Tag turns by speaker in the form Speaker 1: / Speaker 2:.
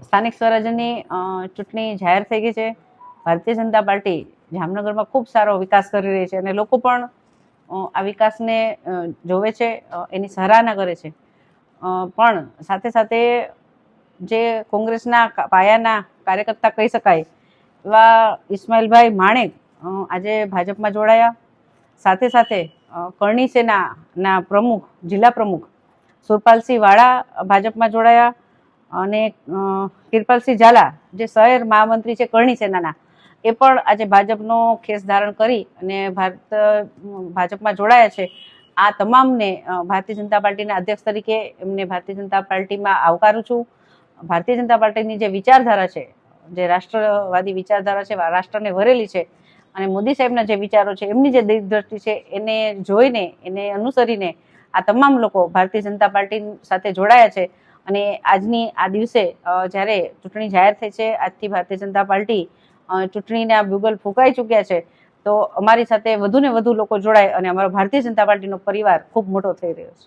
Speaker 1: સ્થાનિક સ્વરાજ્યની ચૂંટણી જાહેર થઈ ગઈ છે. ભારતીય જનતા પાર્ટી જામનગરમાં ખૂબ સારો વિકાસ કરી રહી છે અને લોકો પણ આ વિકાસને જોવે છે, એની સરાહના કરે છે. પણ સાથે સાથે જે કોંગ્રેસના પાયાના કાર્યકર્તા કહી શકાય એવા ઇસ્માઇલભાઈ માણેક આજે ભાજપમાં જોડાયા. સાથે સાથે કરણી સેનાના પ્રમુખ, જિલ્લા પ્રમુખ સુરપાલસિંહ વાળા ભાજપમાં જોડાયા અને કિરપાલસિંહ ઝાલા જે શહેર મહામંત્રી છે કરણી સેનાના, એ પણ આજે ભાજપનો ખેસ ધારણ કરી અને ભાજપમાં જોડાયા છે. આ તમામને ભારતીય જનતા પાર્ટીના અધ્યક્ષ તરીકે એમને ભારતીય જનતા પાર્ટીમાં આવકારું છું. ભારતીય જનતા પાર્ટીની જે વિચારધારા છે, જે રાષ્ટ્રવાદી વિચારધારા છે, રાષ્ટ્રને વરેલી છે અને મોદી સાહેબના જે વિચારો છે, એમની જે દીર્ઘદ્રષ્ટિ છે, એને જોઈને, એને અનુસરીને આ તમામ લોકો ભારતીય જનતા પાર્ટી સાથે જોડાયા છે. અને આજની આ દિવસે જ્યારે ચૂંટણી જાહેર થઈ છે, આજથી ભારતીય જનતા પાર્ટી ચૂંટણીના બ્યુગલ ફૂંકાઈ ચૂક્યા છે, તો અમારી સાથે વધુ ને વધુ લોકો જોડાય અને અમારો ભારતીય જનતા પાર્ટીનો પરિવાર ખૂબ મોટો થઈ રહ્યો છે.